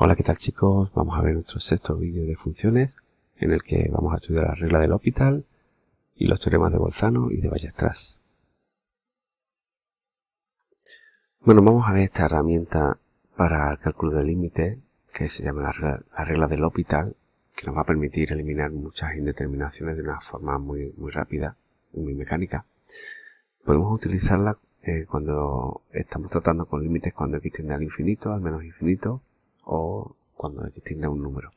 Hola, ¿qué tal chicos? Vamos a ver nuestro sexto vídeo de funciones en el que vamos a estudiar la regla de L'Hopital y los teoremas de Bolzano y de Weierstrass. Bueno, vamos a ver esta herramienta para el cálculo del límite que se llama la regla de L'Hopital, que nos va a permitir eliminar muchas indeterminaciones de una forma muy rápida y muy mecánica. Podemos utilizarla cuando estamos tratando con límites cuando x tiende al infinito, al menos infinito, o cuando x tiende a un número.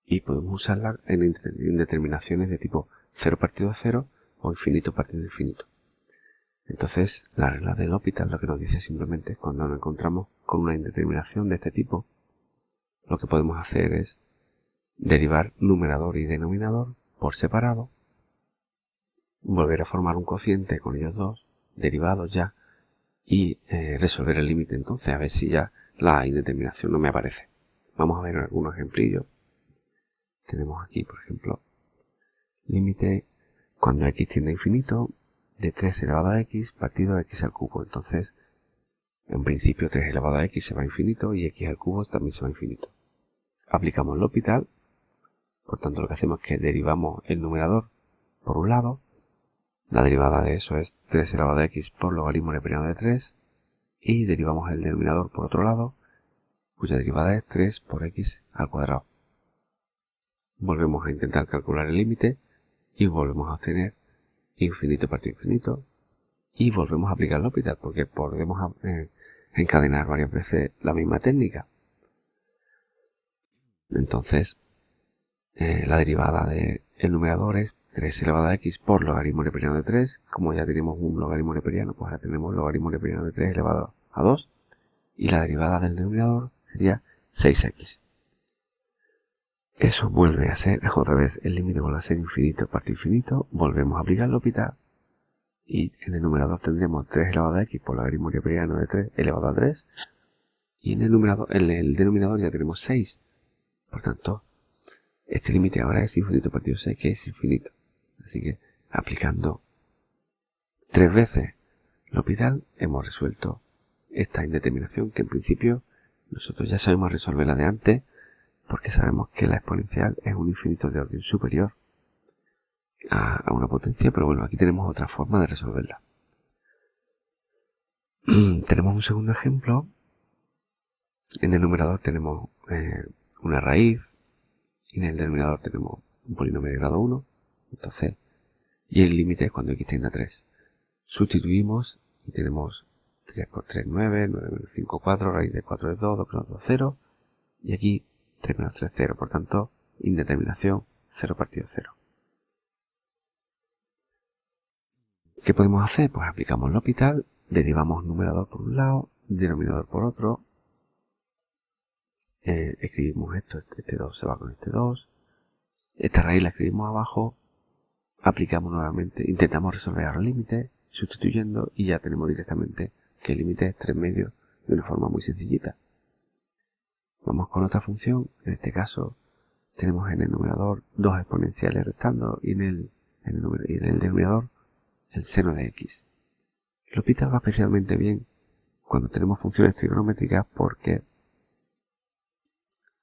Y podemos usarla en indeterminaciones de tipo 0 partido a 0 o infinito partido a infinito. Entonces, la regla de L'Hopital lo que nos dice simplemente es cuando nos encontramos con una indeterminación de este tipo, lo que podemos hacer es derivar numerador y denominador por separado, volver a formar un cociente con ellos dos, derivados ya, y resolver el límite entonces, a ver si ya la indeterminación no me aparece. Vamos a ver algunos ejemplillos. Tenemos aquí, por ejemplo, límite cuando x tiende a infinito de 3 elevado a x partido a x al cubo. Entonces, en principio 3 elevado a x se va a infinito y x al cubo también se va a infinito. Aplicamos L'Hopital, por tanto lo que hacemos es que derivamos el numerador por un lado, la derivada de eso es 3 elevado a x por logaritmo neperiano de 3, y derivamos el denominador por otro lado, cuya derivada es 3 por x al cuadrado. Volvemos a intentar calcular el límite y volvemos a obtener infinito partido infinito y volvemos a aplicar L'Hopital porque podemos encadenar varias veces la misma técnica. Entonces, la derivada del numerador es 3 elevado a x por logaritmo neperiano de 3. Como ya tenemos un logaritmo neperiano, pues ahora tenemos logaritmo neperiano de 3 elevado a 2. Y la derivada del denominador sería 6x. Eso vuelve a ser, otra vez, el límite vuelve a ser infinito partido infinito. Volvemos a aplicar L'Hopital. Y en el numerador tendremos 3 elevado a x por logaritmo neperiano de 3 elevado a 3. Y en el denominador ya tenemos 6. Por tanto, este límite ahora es infinito partido 6, que es infinito. Así que, aplicando 3 veces L'Hopital, hemos resuelto esta indeterminación que en principio nosotros ya sabemos resolverla de antes, porque sabemos que la exponencial es un infinito de orden superior a una potencia, pero bueno, aquí tenemos otra forma de resolverla. Tenemos un segundo ejemplo. En el numerador tenemos una raíz y en el denominador tenemos un polinomio de grado 1. Entonces, y el límite es cuando x tiende a 3. Sustituimos y tenemos 3 por 3, 9, 9 menos 5, 4, raíz de 4 es 2, 2 menos 2, 0. Y aquí 3 menos 3, 0. Por tanto, indeterminación 0 partido 0. ¿Qué podemos hacer? Pues aplicamos L'Hopital, derivamos numerador por un lado, denominador por otro. Escribimos esto, este 2 se va con este 2. Esta raíz la escribimos abajo, aplicamos nuevamente, intentamos resolver los límites, sustituyendo y ya tenemos directamente que el límite es 3 medios de una forma muy sencillita. Vamos con otra función, en este caso tenemos en el numerador dos exponenciales restando y en el denominador el seno de x. L'Hopital va especialmente bien cuando tenemos funciones trigonométricas porque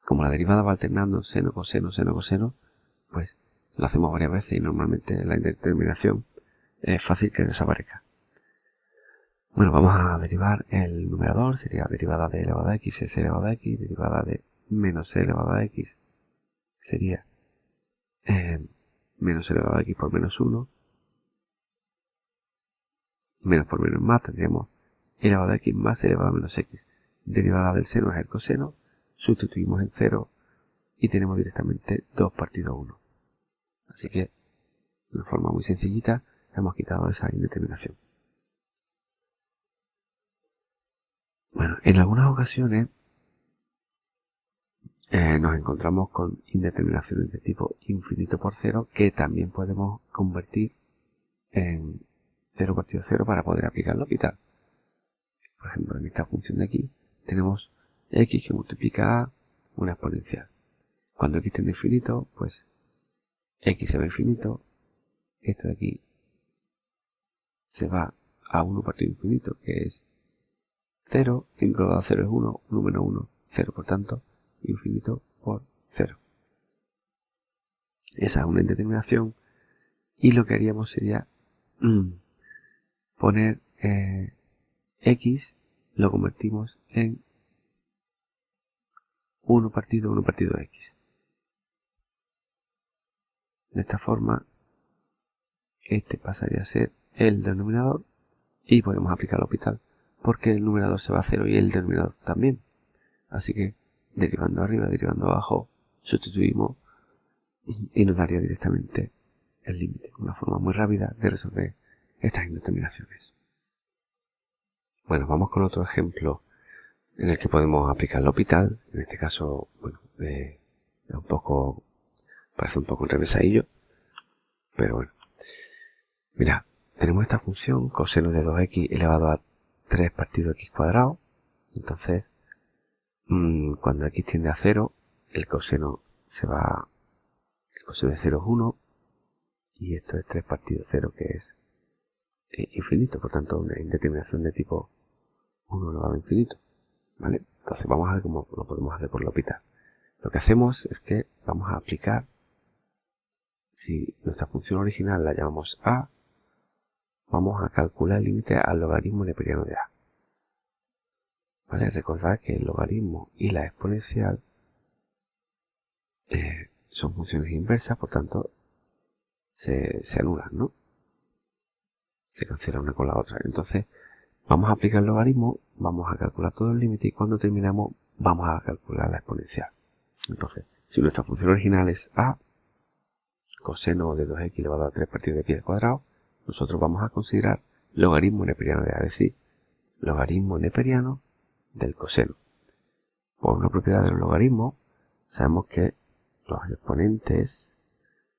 como la derivada va alternando seno, coseno, seno, coseno, pues lo hacemos varias veces y normalmente la indeterminación es fácil que desaparezca. Bueno, vamos a derivar el numerador, sería derivada de elevado a x es elevado a x, derivada de menos elevado a x sería menos elevado a x por menos 1, menos por menos más, tendríamos elevado a x más elevado a menos x. Derivada del seno es el coseno, sustituimos el 0 y tenemos directamente 2 partido 1. Así que, de una forma muy sencillita, hemos quitado esa indeterminación. Bueno, en algunas ocasiones nos encontramos con indeterminaciones de tipo infinito por 0 que también podemos convertir en 0 partido 0 para poder aplicar L'Hopital. Por ejemplo, en esta función de aquí tenemos x que multiplica a una exponencial. Cuando x tiende a infinito, pues x se va a infinito, esto de aquí se va a 1 partido infinito, que es 0, 5 elevado a 0 es 1, 1 menos 1, 0, por tanto, infinito por 0. Esa es una indeterminación y lo que haríamos sería poner x, lo convertimos en 1 partido x. De esta forma, este pasaría a ser el denominador y podemos aplicar el hospital porque el numerador se va a 0 y el denominador también. Así que derivando arriba, derivando abajo, sustituimos y nos daría directamente el límite. Una forma muy rápida de resolver estas indeterminaciones. Bueno, vamos con otro ejemplo en el que podemos aplicar el hospital. En este caso, bueno, es un poco, parece un poco enrevesadillo, pero bueno. Mira, tenemos esta función coseno de 2x elevado a 3 partido x cuadrado. Entonces, cuando x tiende a 0, el coseno se va, el coseno de 0 es 1, y esto es 3 partido 0, que es infinito, por tanto una indeterminación de tipo 1 elevado a infinito, ¿vale? Entonces vamos a ver cómo lo podemos hacer por L'Hopital. Lo que hacemos es que vamos a aplicar, si nuestra función original la llamamos a, vamos a calcular el límite al logaritmo neperiano de a. ¿Vale? Recordad que el logaritmo y la exponencial son funciones inversas, por tanto se anulan, ¿no? Se cancela una con la otra. Entonces vamos a aplicar el logaritmo, vamos a calcular todo el límite y cuando terminamos vamos a calcular la exponencial. Entonces, si nuestra función original es a, coseno de 2x elevado a 3 partido de x al cuadrado, nosotros vamos a considerar logaritmo neperiano de a, es decir, logaritmo neperiano del coseno. Por una propiedad de los logaritmos, sabemos que los exponentes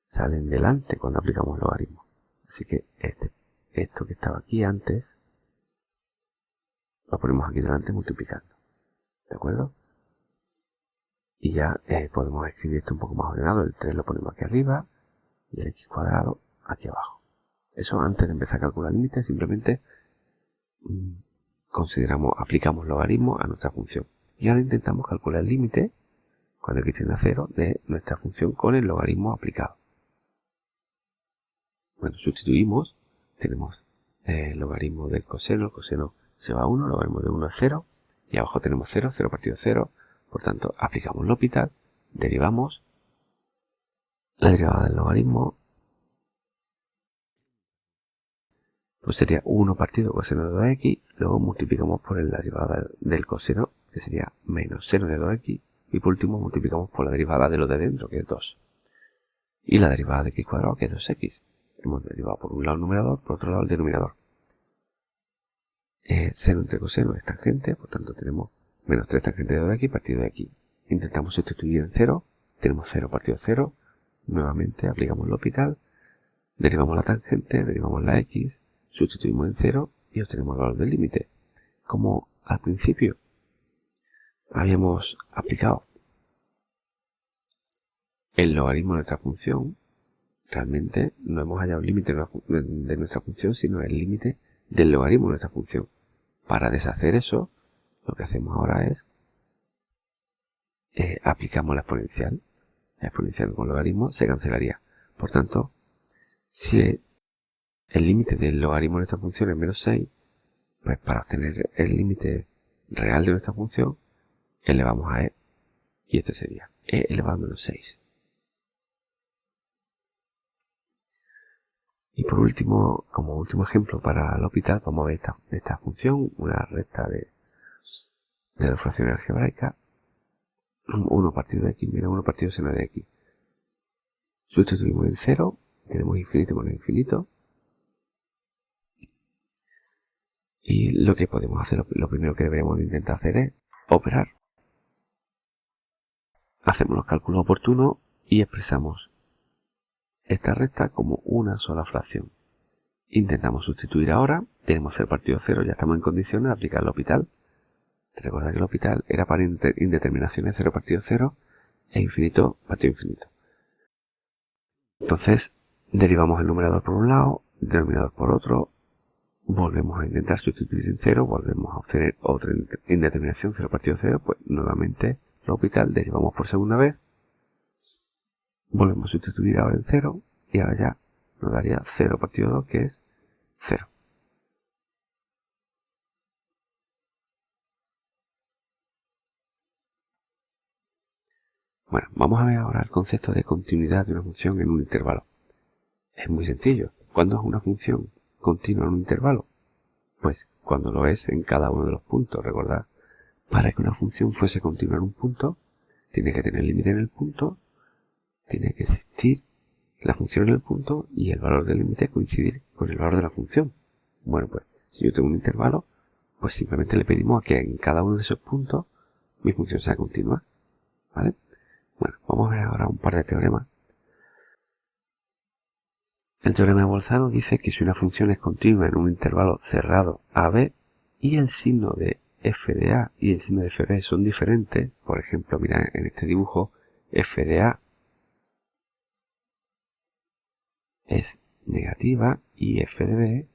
salen delante cuando aplicamos logaritmo. Así que esto que estaba aquí antes, lo ponemos aquí delante multiplicando. ¿De acuerdo? Y ya podemos escribir esto un poco más ordenado. El 3 lo ponemos aquí arriba y el x cuadrado aquí abajo. Eso antes de empezar a calcular límites, simplemente aplicamos logaritmo a nuestra función. Y ahora intentamos calcular el límite, cuando x tiende a 0, de nuestra función con el logaritmo aplicado. Bueno, sustituimos, tenemos el logaritmo del coseno, el coseno se va a 1, logaritmo de 1 a 0, y abajo tenemos 0, 0 partido 0, por tanto aplicamos L'Hopital, derivamos la derivada del logaritmo, pues sería 1 partido coseno de 2x, luego multiplicamos por la derivada del coseno, que sería menos seno de 2x, y por último multiplicamos por la derivada de lo de dentro, que es 2. Y la derivada de x cuadrado, que es 2x. Hemos derivado por un lado el numerador, por otro lado el denominador. Seno entre coseno es tangente, por tanto tenemos menos 3 tangente de 2x partido de x. Intentamos sustituir en 0, tenemos 0 partido 0, nuevamente aplicamos L'Hopital, derivamos la tangente, derivamos la x, sustituimos en 0 y obtenemos el valor del límite. Como al principio habíamos aplicado el logaritmo de nuestra función, realmente no hemos hallado el límite de nuestra función, sino el límite del logaritmo de nuestra función. Para deshacer eso, lo que hacemos ahora es aplicamos la exponencial. La exponencial con logaritmo se cancelaría. Por tanto, si el límite del logaritmo de nuestra función es menos 6, pues para obtener el límite real de nuestra función, elevamos a e, y este sería e elevado a menos 6. Y por último, como último ejemplo para L'Hopital, vamos a ver esta función, una recta de dos fracciones algebraicas, 1 partido de x menos 1 partido seno de x. Sustituimos en 0, tenemos infinito con infinito. Y lo que podemos hacer, lo primero que deberíamos intentar hacer es operar. Hacemos los cálculos oportunos y expresamos esta recta como una sola fracción. Intentamos sustituir ahora, tenemos 0 partido 0, ya estamos en condiciones de aplicar L'Hopital. Recuerda que L'Hopital era para indeterminaciones 0 partido 0 e infinito partido infinito. Entonces, derivamos el numerador por un lado, el denominador por otro, volvemos a intentar sustituir en 0, volvemos a obtener otra indeterminación 0 partido 0, pues nuevamente L'Hopital, derivamos por segunda vez, volvemos a sustituir ahora en 0 y ahora ya nos daría 0 partido 2, que es 0. Bueno, vamos a ver ahora el concepto de continuidad de una función en un intervalo. Es muy sencillo. ¿Cuándo es una función continua en un intervalo? Pues cuando lo es en cada uno de los puntos. Recordad, para que una función fuese continua en un punto, tiene que tener límite en el punto, tiene que existir la función en el punto y el valor del límite coincidir con el valor de la función. Bueno, pues si yo tengo un intervalo, pues simplemente le pedimos a que en cada uno de esos puntos mi función sea continua. ¿Vale? Bueno, vamos a ver ahora un par de teoremas. El teorema de Bolzano dice que si una función es continua en un intervalo cerrado AB y el signo de f de a y el signo de f de b son diferentes, por ejemplo, mira en este dibujo, f de a es negativa y f de b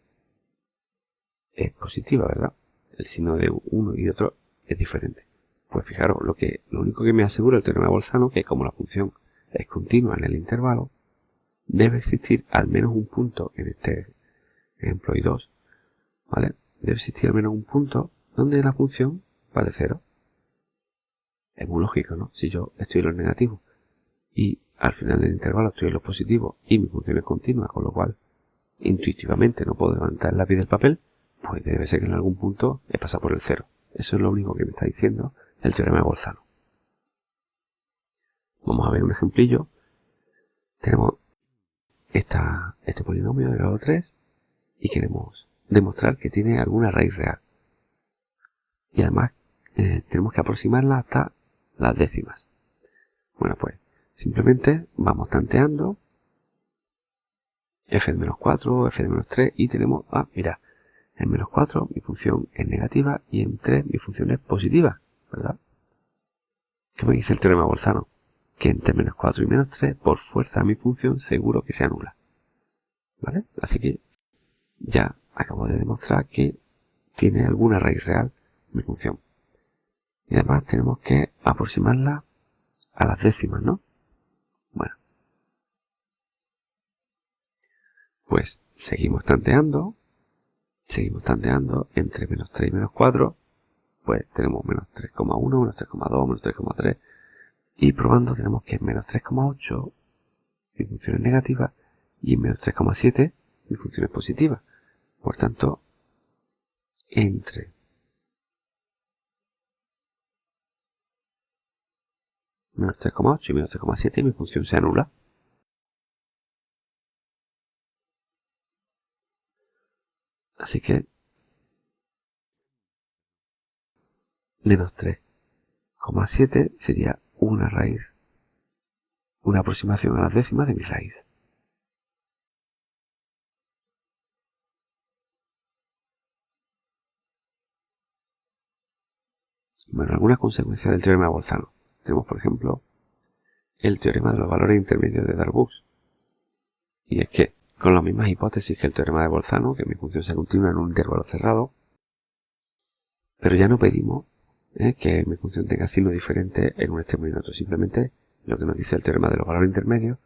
es positiva, ¿verdad? El signo de uno y otro es diferente. Pues fijaros, lo único que me asegura el teorema de Bolzano es que como la función es continua en el intervalo, debe existir al menos un punto en este ejemplo I2, ¿vale? Debe existir al menos un punto donde la función vale 0. Es muy lógico, ¿no? Si yo estoy en los negativos y al final del intervalo estoy en los positivos y mi función es continua, con lo cual intuitivamente no puedo levantar el lápiz del papel, pues debe ser que en algún punto he pasado por el 0. Eso es lo único que me está diciendo el teorema de Bolzano. Vamos a ver un ejemplillo. Tenemos este polinomio de grado 3 y queremos demostrar que tiene alguna raíz real. Y además tenemos que aproximarla hasta las décimas. Bueno, pues simplemente vamos tanteando f de menos 4, f de menos 3 y tenemos, mira, en menos 4 mi función es negativa y en 3 mi función es positiva, ¿verdad? ¿Qué me dice el teorema de Bolzano? Que entre menos 4 y menos 3, por fuerza mi función seguro que sea nula. ¿Vale? Así que ya acabo de demostrar que tiene alguna raíz real mi función. Y además tenemos que aproximarla a las décimas, ¿no? Bueno. Pues seguimos tanteando entre menos 3 y menos 4, pues tenemos menos 3,1, menos 3,2, menos 3,3 y probando tenemos que en menos 3,8 mi función es negativa y en menos 3,7 mi función es positiva. Por tanto, entre menos 3,8 y menos 3,7 mi función se anula. Así que menos 3,7 sería una raíz, una aproximación a las décimas de mi raíz. Bueno, algunas consecuencias del teorema de Bolzano. Tenemos, por ejemplo, el teorema de los valores intermedios de Darboux. Y es que, con las mismas hipótesis que el teorema de Bolzano, que mi función sea continua en un intervalo cerrado, pero ya no pedimos que mi función tenga signo diferente en un extremo y en otro. Simplemente lo que nos dice el teorema de los valores intermedios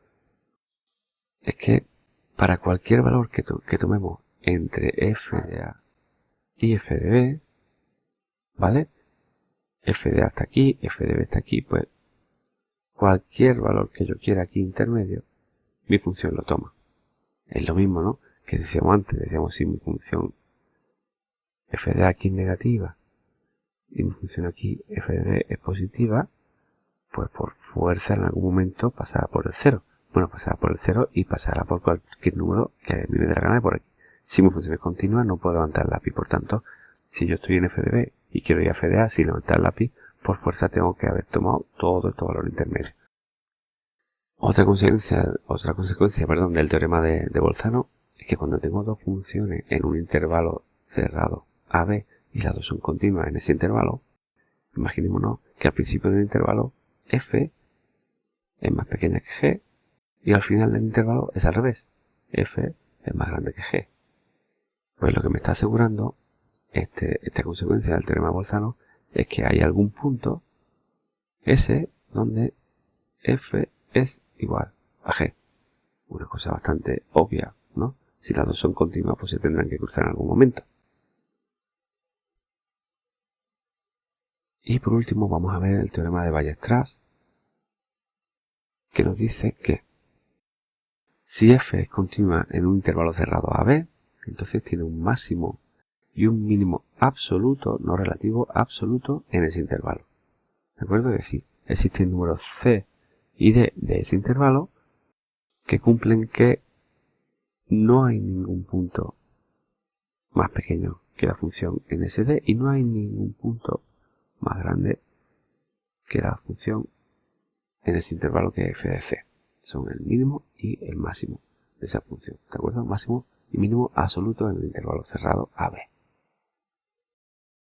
es que para cualquier valor que tomemos entre f de a y f de b, ¿vale? F de a está aquí, f de b está aquí, pues cualquier valor que yo quiera aquí intermedio, mi función lo toma. Es lo mismo, ¿no? Que decíamos antes, decíamos si mi función f de a aquí es negativa y mi función aquí f de b es positiva, pues por fuerza en algún momento pasará por el 0. Bueno, pasará por el 0 y pasará por cualquier número que a mí me dé la gana de por aquí. Si mi función es continua, no puedo levantar el lápiz. Por tanto, si yo estoy en f de b y quiero ir a f de a sin levantar el lápiz, por fuerza tengo que haber tomado todo estos valores intermedios. Otra consecuencia del teorema de Bolzano es que cuando tengo dos funciones en un intervalo cerrado AB y las dos son continuas en ese intervalo, imaginémonos que al principio del intervalo f es más pequeña que g y al final del intervalo es al revés, f es más grande que g. Pues lo que me está asegurando esta consecuencia del teorema de Bolzano es que hay algún punto S donde f es igual a g. Una cosa bastante obvia, ¿no? Si las dos son continuas, pues se tendrán que cruzar en algún momento. Y por último vamos a ver el teorema de Weierstrass, que nos dice que si f es continua en un intervalo cerrado AB, entonces tiene un máximo y un mínimo absoluto, no relativo, absoluto en ese intervalo. ¿De acuerdo? Es decir, existen números C y D de ese intervalo que cumplen que no hay ningún punto más pequeño que la función NSD y no hay ningún punto más grande que la función en ese intervalo que es f de c. Son el mínimo y el máximo de esa función. ¿De acuerdo? Máximo y mínimo absoluto en el intervalo cerrado AB.